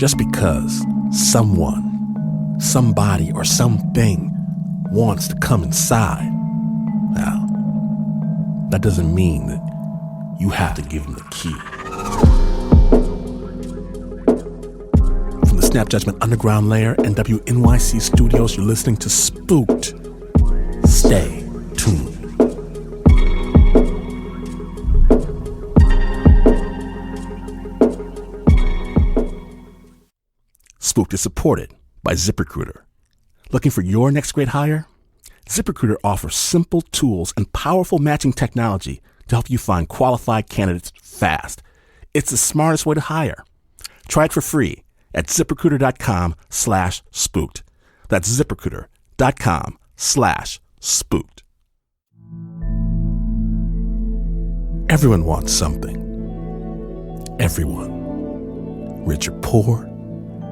Just because someone, somebody, or something wants to come inside, now, that doesn't mean that you have to give them the key. From the Snap Judgment Underground Lair and WNYC Studios, you're listening to Spooked. Stay tuned. Spooked is supported by ZipRecruiter. Looking for your next great hire? ZipRecruiter offers simple tools and powerful matching technology to help you find qualified candidates fast. It's the smartest way to hire. Try it for free at ZipRecruiter.com/spooked. That's ZipRecruiter.com/spooked. Everyone wants something. Everyone. Rich or poor,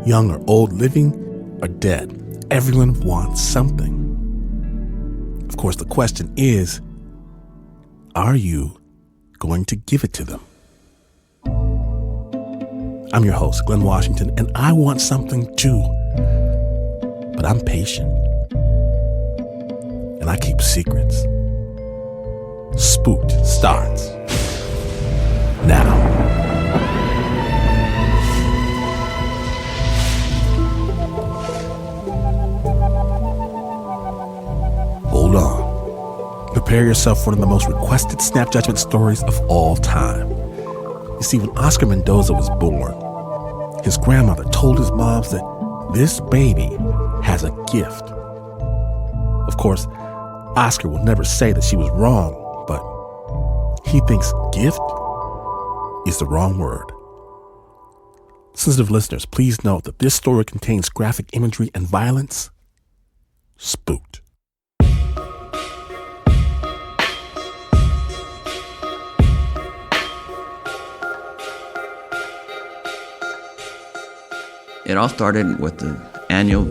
young or old, living or dead. Everyone wants something. Of course, the question is, are you going to give it to them? I'm your host, Glenn Washington, and I want something too. But I'm patient. And I keep secrets. Spooked starts now. Hold on. Prepare yourself for one of the most requested Snap Judgment stories of all time. You see, when Oscar Mendoza was born, his grandmother told his moms that this baby has a gift. Of course, Oscar will never say that she was wrong, but he thinks gift is the wrong word. Sensitive listeners, please note that this story contains graphic imagery and violence. Spooked. It all started with the annual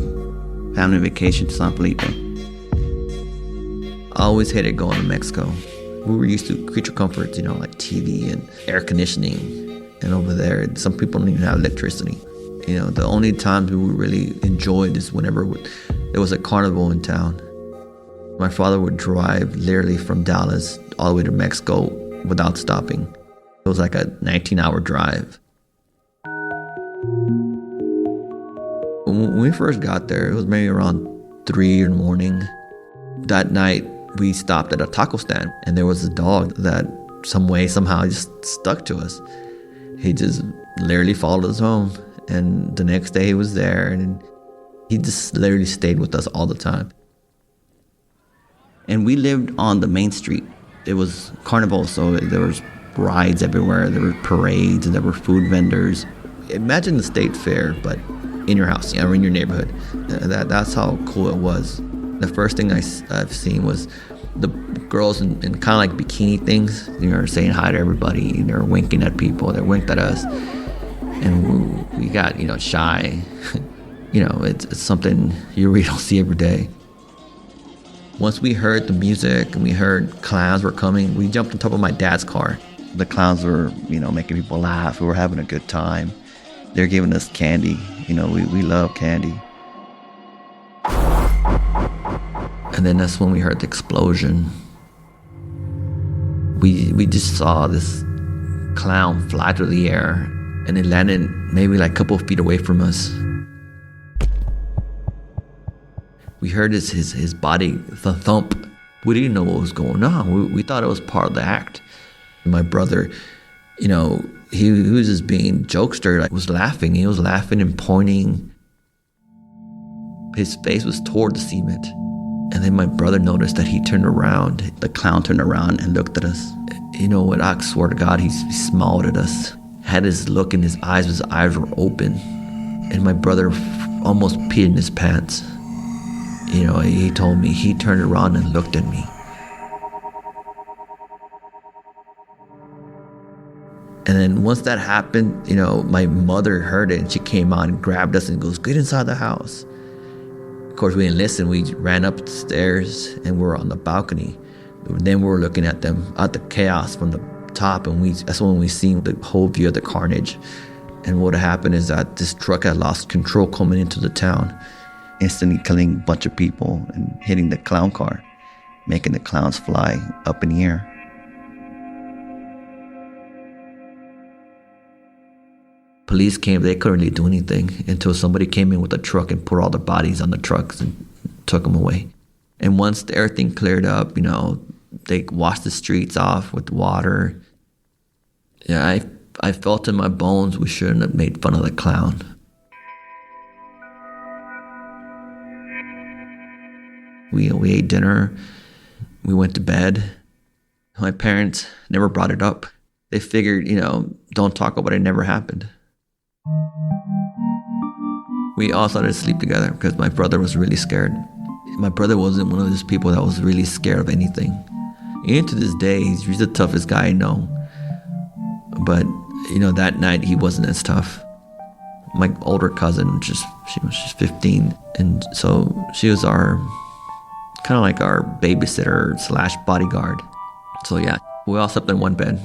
family vacation to San Felipe. I always hated going to Mexico. We were used to creature comforts, like TV and air conditioning. And over there, some people don't even have electricity. The only times we really enjoyed is whenever there was a carnival in town. My father would drive literally from Dallas all the way to Mexico without stopping. It was like a 19-hour drive. When we first got there, it was maybe around 3 in the morning. That night, we stopped at a taco stand, and there was a dog that somehow just stuck to us. He just literally followed us home, and the next day he was there, and he just literally stayed with us all the time. And we lived on the main street. It was carnival, so there was rides everywhere. There were parades, and there were food vendors. Imagine the state fair, but in your house, or in your neighborhood. That's how cool it was. The first thing I've seen was the girls in kind of like bikini things, saying hi to everybody. They're winking at people. They winked at us, and we got shy. It's something you really don't see every day. Once we heard the music and we heard clowns were coming, we jumped on top of my dad's car. The clowns were making people laugh. We were having a good time. They're giving us candy. We love candy. And then that's when we heard the explosion. We just saw this clown fly through the air, and it landed maybe like a couple of feet away from us. We heard his body thump. We didn't know what was going on. We thought it was part of the act. My brother, he was just being jokester, was laughing. He was laughing and pointing. His face was toward the cement. And then my brother noticed that he turned around. The clown turned around and looked at us. You know what? I swear to God, he smiled at us. Had this look in his eyes. His eyes were open. And my brother almost peed in his pants. He told me, he turned around and looked at me. And then once that happened, my mother heard it, and she came out and grabbed us and goes, "Get inside the house." Of course, we didn't listen. We ran up the stairs and we're on the balcony. Then we were looking at the chaos from the top, and that's when we seen the whole view of the carnage. And what happened is that this truck had lost control coming into the town, instantly killing a bunch of people and hitting the clown car, making the clowns fly up in the air. Police came, they couldn't really do anything until somebody came in with a truck and put all the bodies on the trucks and took them away. And once everything cleared up, they washed the streets off with water. Yeah, I felt in my bones we shouldn't have made fun of the clown. We ate dinner. We went to bed. My parents never brought it up. They figured, don't talk about it, never happened. We all started to sleep together because my brother was really scared. My brother wasn't one of those people that was really scared of anything. And to this day, he's the toughest guy I know. But, that night he wasn't as tough. My older cousin, she was just 15. And so she was kind of like our babysitter / bodyguard. So yeah, we all slept in one bed.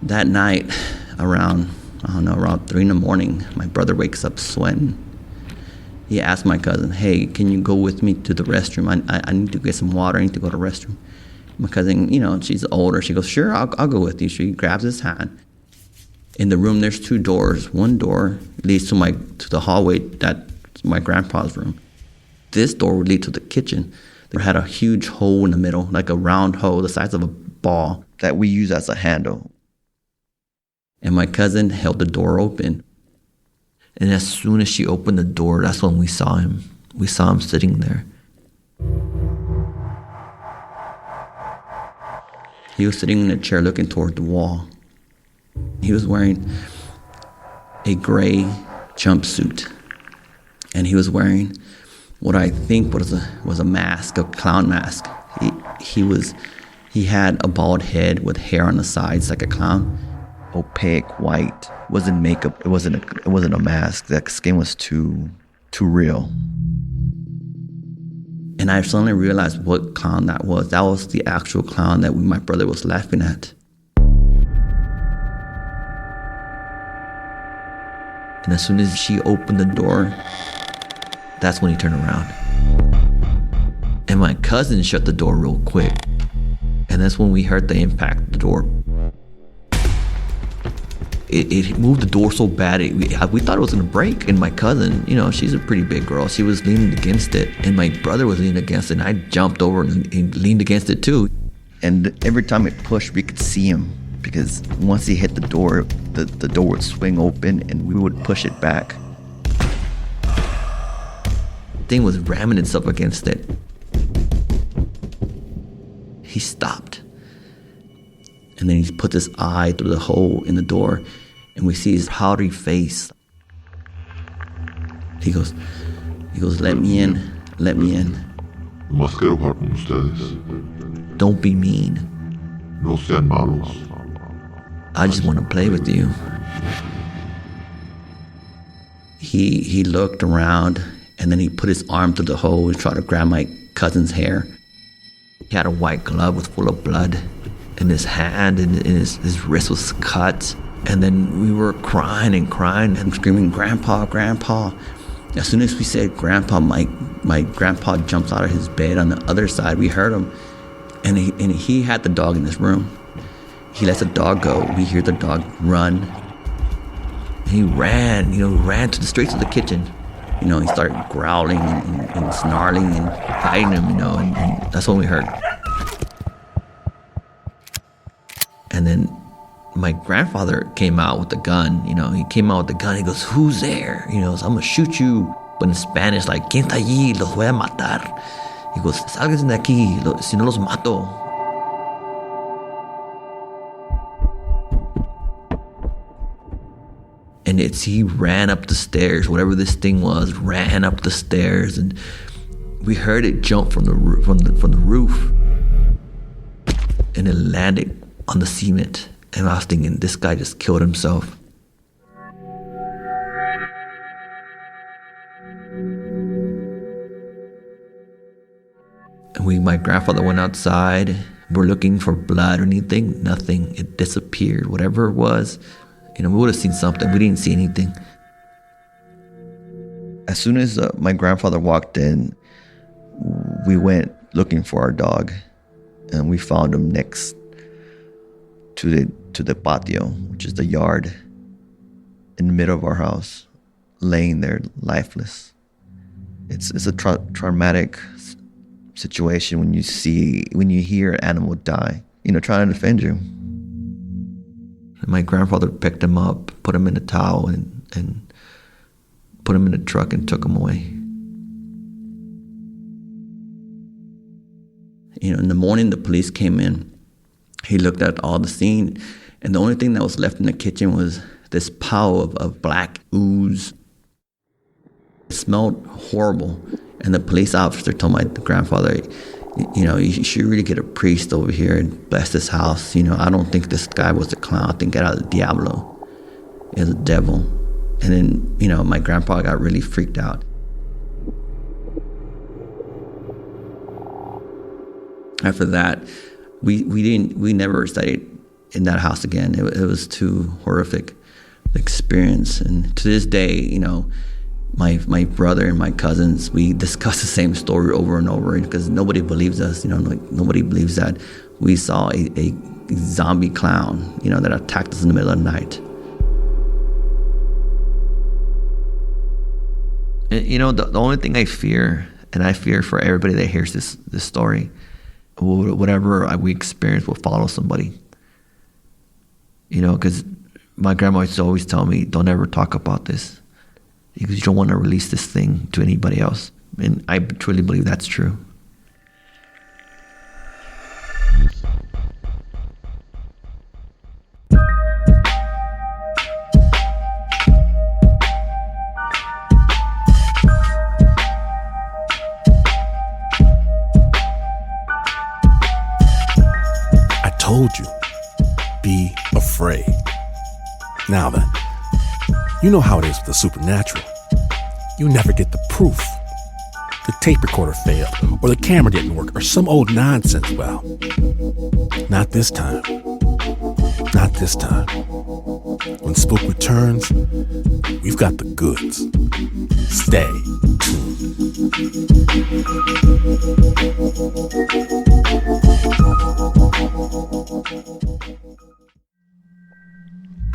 That night, around 3 in the morning, my brother wakes up sweating. He asked my cousin, "Hey, can you go with me to the restroom? I need to get some water. I need to go to the restroom." My cousin, she's older. She goes, "Sure, I'll go with you." She grabs his hand. In the room, there's 2 doors. One door leads to the hallway that's my grandpa's room. This door would lead to the kitchen. It had a huge hole in the middle, like a round hole the size of a ball that we use as a handle. And my cousin held the door open. And as soon as she opened the door, that's when we saw him. We saw him sitting there. He was sitting in a chair looking toward the wall. He was wearing a gray jumpsuit. And he was wearing what I think was a mask, a clown mask. He had a bald head with hair on the sides like a clown. Opaque white. Wasn't makeup. It wasn't a mask. That skin was too real. And I suddenly realized what clown that was. That was the actual clown that my brother was laughing at. And as soon as she opened the door, that's when he turned around. And my cousin shut the door real quick. And that's when we heard the impact of the door. It moved the door so bad, we thought it was going to break. And my cousin, she's a pretty big girl. She was leaning against it. And my brother was leaning against it. And I jumped over and leaned against it too. And every time it pushed, we could see him. Because once he hit the door, the door would swing open and we would push it back. The thing was ramming itself against it. He stopped. And then he put his eye through the hole in the door. And we see his powdery face. He goes, "Let me in, let me in. Nomás quiero jugar con ustedes. Don't be mean. No sean malos. I just want to play with you." He looked around and then he put his arm through the hole and tried to grab my cousin's hair. He had a white glove full of blood in his hand, and his wrist was cut. And then we were crying and screaming, "Grandpa, Grandpa." As soon as we said Grandpa, my grandpa jumps out of his bed on the other side. We heard him. And he had the dog in his room. He lets the dog go. We hear the dog run. And he ran straight to the kitchen. He started growling and snarling and fighting him, and that's what we heard. And then my grandfather came out with the gun. He came out with the gun. He goes, "Who's there?" So "I'm gonna shoot you." But in Spanish, like, "¿Quién está allí? Los voy a matar." He goes, "Sálganse de aquí, si no los mato." And he ran up the stairs, whatever this thing was, ran up the stairs, and we heard it jump from the roof, and it landed on the cement. And I was thinking, this guy just killed himself. And my grandfather went outside. were looking for blood or anything. Nothing. It disappeared. Whatever it was, we would have seen something. We didn't see anything. As soon as my grandfather walked in, we went looking for our dog, and we found him next to the patio, which is the yard, in the middle of our house, laying there lifeless. It's a traumatic situation when you hear an animal die, trying to defend you. And my grandfather picked him up, put him in a towel, and put him in a truck and took him away. In the morning, the police came in. He looked at all the scene, and the only thing that was left in the kitchen was this pile of black ooze. It smelled horrible. And the police officer told my grandfather, you should really get a priest over here and bless this house. I don't think this guy was a clown. I think era el diablo. It was a devil. And then, my grandpa got really freaked out. After that, we never studied in that house again. It was too horrific experience. And to this day, my brother and my cousins, we discuss the same story over and over because nobody believes us. Nobody believes that we saw a zombie clown, that attacked us in the middle of the night. And, the only thing I fear, and I fear for everybody that hears this story, whatever we experience will follow somebody. Because my grandma used to always tell me, don't ever talk about this, because you don't want to release this thing to anybody else. And I truly believe that's true. I told you, be afraid. Now then, you know how it is with the supernatural. You never get the proof. The tape recorder failed, or the camera didn't work, or some old nonsense. Well, not this time. Not this time. When Spook returns, we've got the goods. Stay tuned.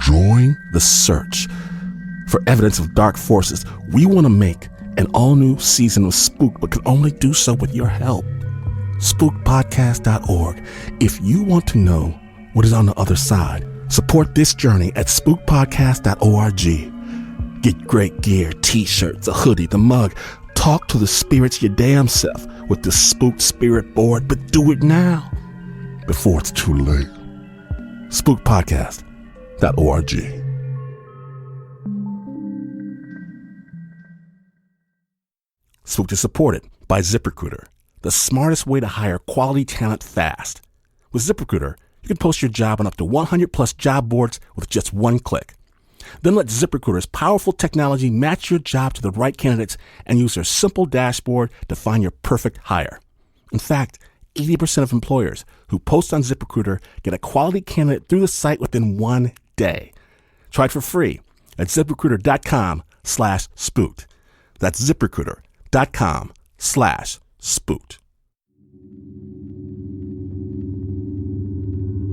Join the search for evidence of dark forces. We want to make an all-new season of Spooked, but can only do so with your help. Spookedpodcast.org. If you want to know what is on the other side, support this journey at spookedpodcast.org. Get great gear, t-shirts, a hoodie, the mug. Talk to the spirits your damn self with the Spooked Spirit Board, but do it now before it's too late. Spookedpodcast.org. Spooked is supported by ZipRecruiter, the smartest way to hire quality talent fast. With ZipRecruiter, you can post your job on up to 100 plus job boards with just one click. Then let ZipRecruiter's powerful technology match your job to the right candidates and use their simple dashboard to find your perfect hire. In fact, 80% of employers who post on ZipRecruiter get a quality candidate through the site within 1 day. Try it for free at ZipRecruiter.com/spooked. That's ZipRecruiter.com/spooked.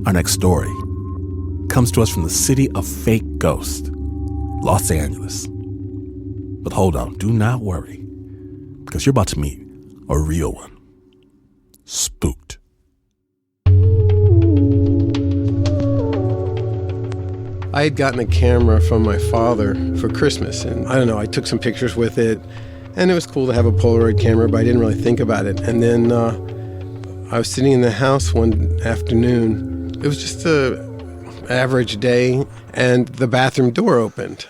Our next story comes to us from the city of fake ghosts, Los Angeles. But hold on, do not worry, because you're about to meet a real one. Spooked. I had gotten a camera from my father for Christmas, and I don't know, I took some pictures with it, and it was cool to have a Polaroid camera, but I didn't really think about it. And then I was sitting in the house one afternoon. It was just an average day, and the bathroom door opened.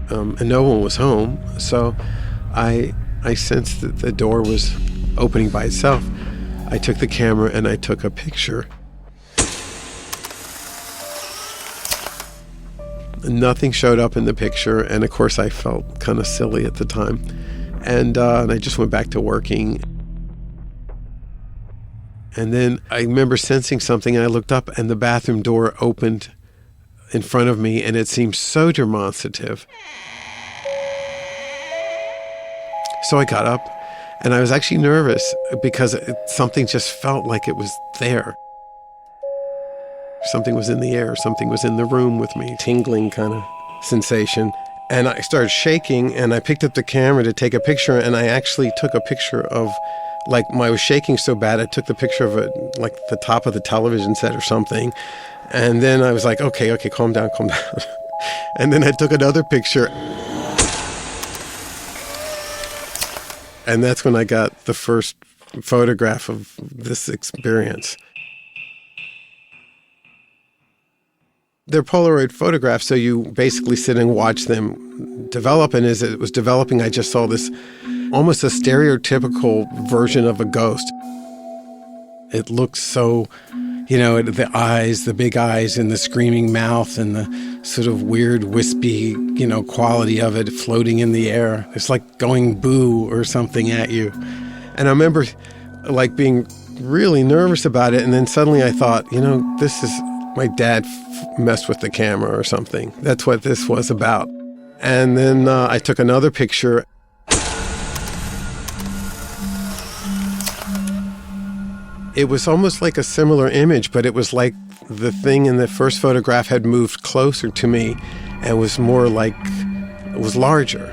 And no one was home, so I sensed that the door was opening by itself. I took the camera and I took a picture. Nothing showed up in the picture, and of course I felt kind of silly at the time. And I just went back to working. And then I remember sensing something, and I looked up, and the bathroom door opened in front of me, and it seemed so demonstrative. So I got up, and I was actually nervous because something just felt like it was there. Something was in the air, something was in the room with me, tingling kind of sensation. And I started shaking, and I picked up the camera to take a picture, and I actually took a picture of, like, I was shaking so bad, I took the picture of it, like the top of the television set or something. And then I was like, okay, calm down. And then I took another picture. And that's when I got the first photograph of this experience. They're Polaroid photographs, so you basically sit and watch them develop. And as it was developing, I just saw this almost a stereotypical version of a ghost. It looks so, the eyes, the big eyes and the screaming mouth and the sort of weird wispy, quality of it floating in the air. It's like going boo or something at you. And I remember like being really nervous about it. And then suddenly I thought, this is, my dad messed with the camera or something. That's what this was about. And then I took another picture. It was almost like a similar image, but it was like the thing in the first photograph had moved closer to me and was more like, it was larger.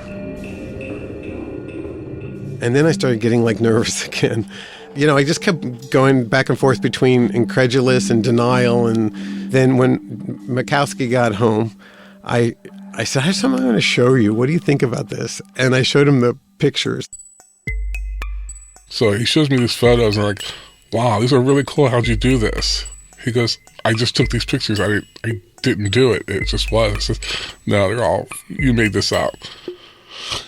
And then I started getting like nervous again. I just kept going back and forth between incredulous and denial. And then when Mikowski got home, I said, I have something I want to show you. What do you think about this? And I showed him the pictures. So he shows me these photos and I'm like, wow, these are really cool. How'd you do this? He goes, I just took these pictures. I didn't do it. It just was. I said, no, you made this up.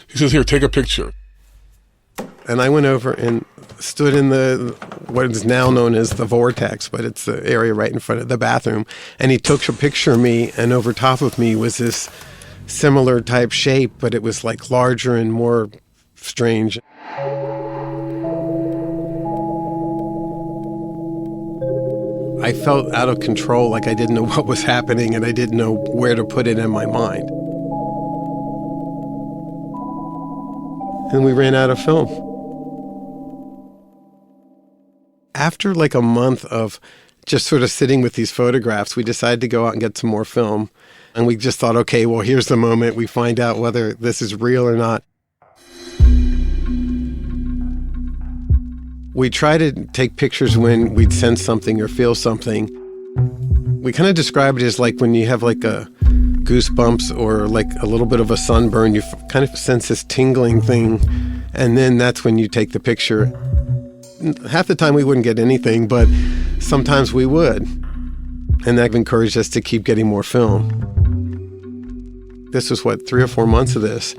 He says, here, take a picture. And I went over and stood in what is now known as the vortex, but it's the area right in front of the bathroom. And he took a picture of me, and over top of me was this similar type shape, but it was like larger and more strange. I felt out of control, like I didn't know what was happening and I didn't know where to put it in my mind. And we ran out of film. After like a month of just sort of sitting with these photographs, we decided to go out and get some more film. And we just thought, okay, well, here's the moment we find out whether this is real or not. We try to take pictures when we'd sense something or feel something. We kind of describe it as like when you have like a goosebumps or like a little bit of a sunburn, you kind of sense this tingling thing, and then that's when you take the picture. Half the time we wouldn't get anything, but sometimes we would. And that encouraged us to keep getting more film. This was 3 or 4 months of this.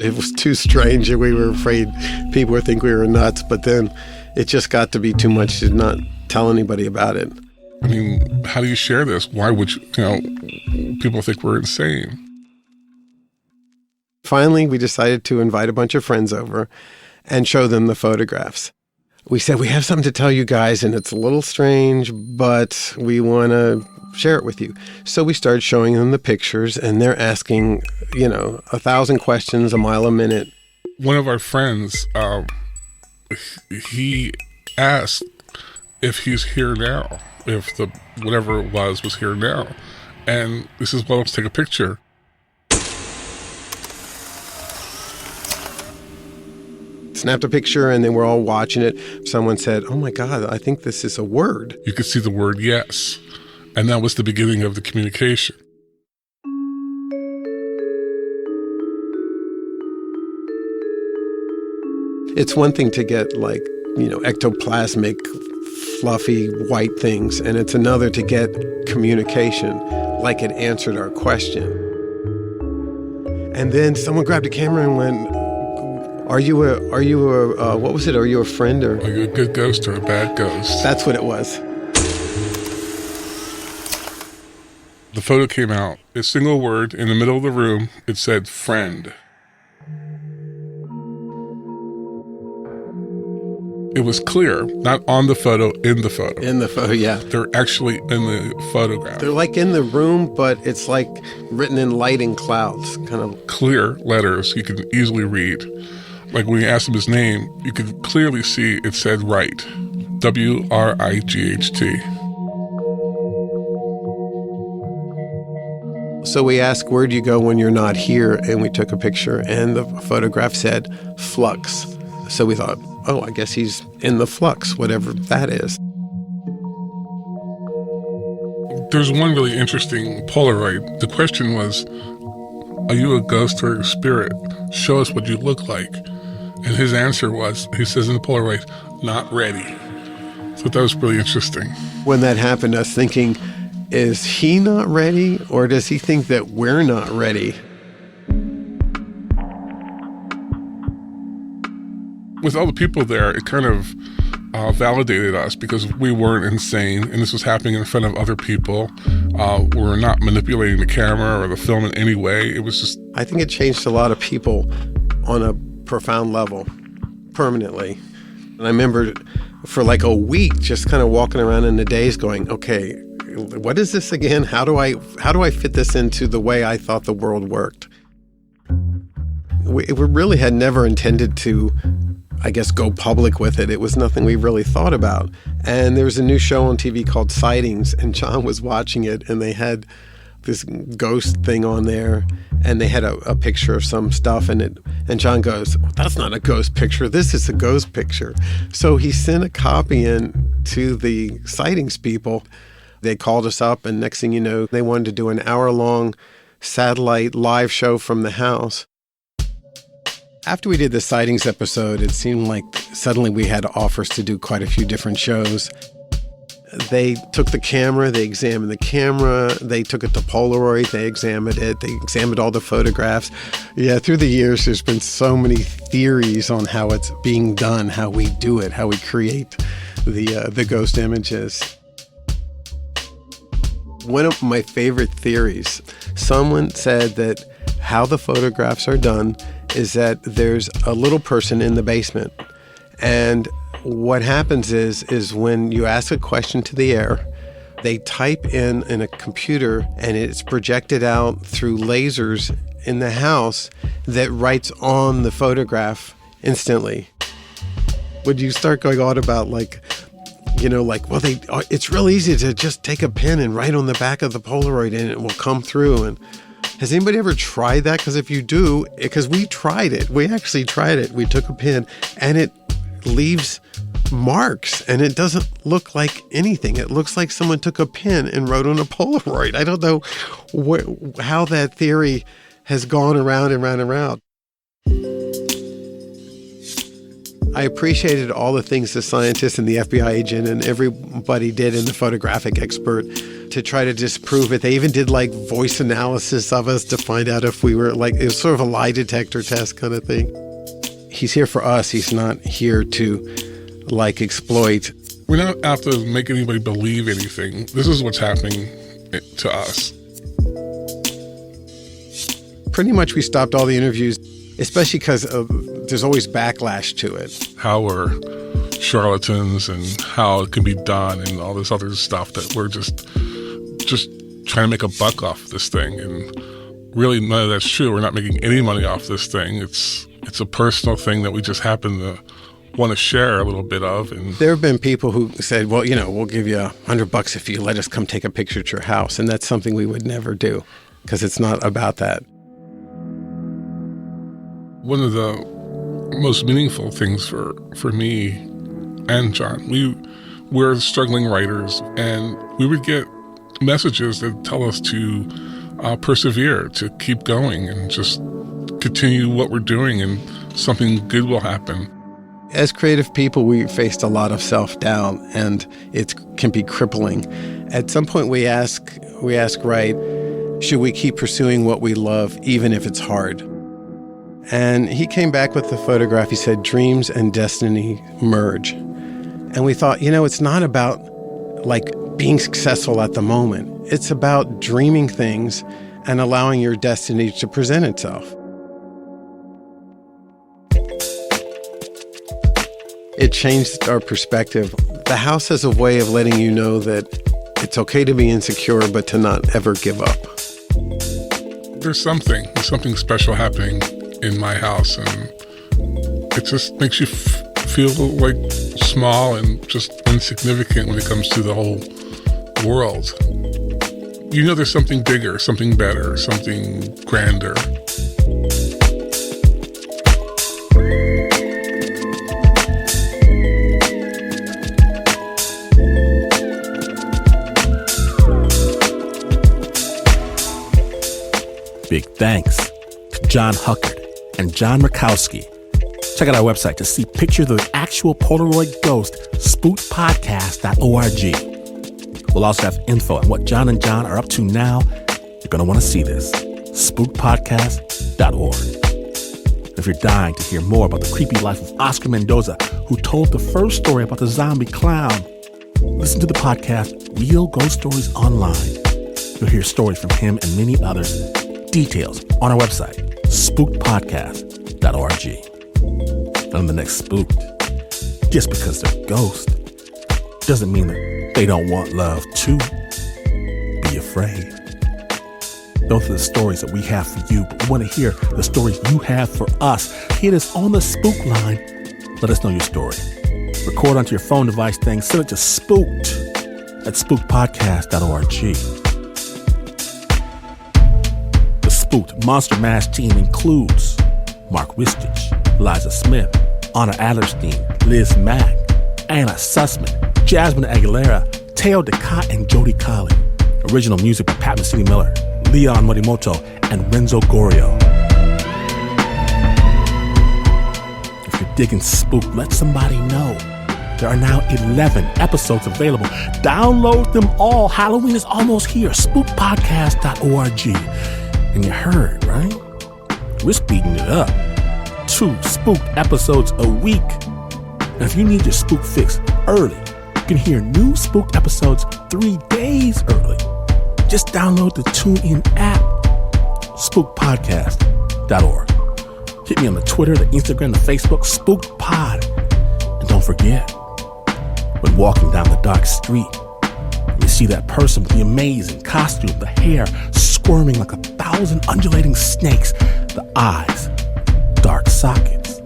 It was too strange and we were afraid people would think we were nuts, but then it just got to be too much to not tell anybody about it. I mean, how do you share this? Why would people think we're insane? Finally, we decided to invite a bunch of friends over and show them the photographs. We said, we have something to tell you guys, and it's a little strange, but we want to share it with you. So we started showing them the pictures, and they're asking, 1,000 questions a mile a minute. One of our friends, he asked if he's here now, if the whatever it was here now. And he says, well, let's take a picture. Snapped a picture, and then we're all watching it. Someone said, oh my God, I think this is a word. You could see the word yes. And that was the beginning of the communication. It's one thing to get ectoplasmic, fluffy white things, and it's another to get communication, like it answered our question. And then someone grabbed a camera and went, Are you a what was it? Are you a friend or? Are you a good ghost or a bad ghost? That's what it was. The photo came out. A single word in the middle of the room. It said friend. It was clear, not on the photo, in the photo. In the photo, yeah. They're actually in the photograph. They're like in the room, but it's like written in light and clouds, kind of. Clear letters you can easily read. Like when you asked him his name, you could clearly see it said Wright. W-R-I-G-H-T. So we asked, where do you go when you're not here? And we took a picture, and the photograph said Flux. So we thought, oh, I guess he's in the flux, whatever that is. There's one really interesting Polaroid. The question was, are you a ghost or a spirit? Show us what you look like. And his answer was, he says in the Polaroid, not ready. So that was really interesting. When that happened, I was thinking, is he not ready, or does he think that we're not ready? With all the people there, it kind of validated us because we weren't insane, and this was happening in front of other people. We're not manipulating the camera or the film in any way. It was just... I think it changed a lot of people on a profound level, permanently. And I remember for like a week just kind of walking around in the daze going, okay, what is this again? How do I fit this into the way I thought the world worked? We really had never intended to, I guess, go public with it. It was nothing we really thought about. And there was a new show on TV called Sightings, and John was watching it, and they had this ghost thing on there, and they had a picture of some stuff, and John goes, that's not a ghost picture, this is a ghost picture. So he sent a copy in to the Sightings people. They called us up, and next thing you know, they wanted to do an hour-long satellite live show from the house. After we did the Sightings episode, it seemed like suddenly we had offers to do quite a few different shows. They took the camera, they examined the camera, they took it to Polaroid, they examined it, they examined all the photographs. Yeah, through the years, there's been so many theories on how it's being done, how we do it, how we create the ghost images. One of my favorite theories, someone said that how the photographs are done is that there's a little person in the basement, and what happens is when you ask a question to the air, they type in a computer, and it's projected out through lasers in the house that writes on the photograph instantly. Would you start going on about well, it's real easy to just take a pen and write on the back of the Polaroid and it will come through. And has anybody ever tried that? Because if you do, because we tried it, we actually tried it. We took a pen and it leaves marks, and it doesn't look like anything. It looks like someone took a pen and wrote on a Polaroid. I don't know how that theory has gone around and round and round. I appreciated all the things the scientists and the FBI agent and everybody did, and the photographic expert, to try to disprove it. They even did voice analysis of us to find out if we were it was sort of a lie detector test kind of thing. He's here for us. He's not here to exploit. We're not out to make anybody believe anything. This is what's happening to us. Pretty much we stopped all the interviews, especially because there's always backlash to it. How we're charlatans and how it can be done and all this other stuff that we're just trying to make a buck off this thing. And really none of that's true. We're not making any money off this thing. It's a personal thing that we just happen to want to share a little bit of. And there have been people who said, well, we'll give you $100 if you let us come take a picture at your house. And that's something we would never do, because it's not about that. One of the most meaningful things for me and John, we're struggling writers, and we would get messages that tell us to persevere, to keep going, and just continue what we're doing, and something good will happen. As creative people, we faced a lot of self-doubt, and it can be crippling. At some point, we ask Wright, should we keep pursuing what we love, even if it's hard? And he came back with the photograph. He said, dreams and destiny merge. And we thought, it's not about being successful at the moment. It's about dreaming things and allowing your destiny to present it changed our perspective. The house has a way of letting you know that it's okay to be insecure, but to not ever give up. There's something special happening in my house, and it just makes you feel like small and just insignificant when it comes to the whole world. You know there's something bigger, something better, something grander. Big thanks to John Huckard and John Murkowski. Check out our website to see pictures of the actual Polaroid ghost, spookedpodcast.org. We'll also have info on what John and John are up to now. You're going to want to see this, spookedpodcast.org. If you're dying to hear more about the creepy life of Oscar Mendoza, who told the first story about the zombie clown, listen to the podcast Real Ghost Stories Online. You'll hear stories from him and many others. Details on our website, spookedpodcast.org. And on the next Spooked, just because they're ghosts doesn't mean that they don't want love too. Be afraid. Those are the stories that we have for you, but we want to hear the stories you have for us. Hit us on the Spook line. Let us know your story. Record onto your phone device thing. Send it to Spooked at spookedpodcast.org. Spooked Monster Mash team includes Mark Ristich, Liza Smith, Anna Adlerstein, Liz Mack, Anna Sussman, Jasmine Aguilera, Teo DeCott, and Jody Colley. Original music by Pat Mesiti-Miller, Leon Morimoto, and Renzo Gorio. If you're digging Spook, let somebody know. There are now 11 episodes available. Download them all. Halloween is almost here. Spookpodcast.org. And you heard, right? We're speeding it up. 2 Spooked episodes a week. And if you need your Spook fix early, you can hear new Spooked episodes 3 days early. Just download the TuneIn app, spookpodcast.org. Hit me on the Twitter, the Instagram, the Facebook, Spooked Pod. And don't forget, when walking down the dark street, you see that person with the amazing costume, the hair squirming like 1,000 undulating snakes, the eyes, dark sockets,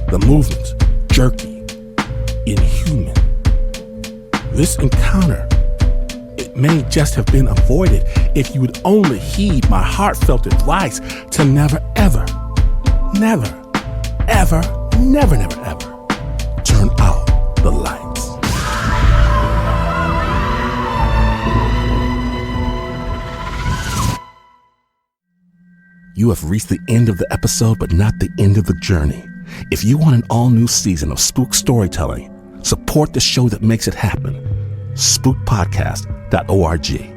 the movements, jerky, inhuman. This encounter, it may just have been avoided if you would only heed my heartfelt advice to never, ever, never, ever, never, never, ever turn out the lights. You have reached the end of the episode, but not the end of the journey. If you want an all-new season of Spook storytelling, support the show that makes it happen. SpookPodcast.org.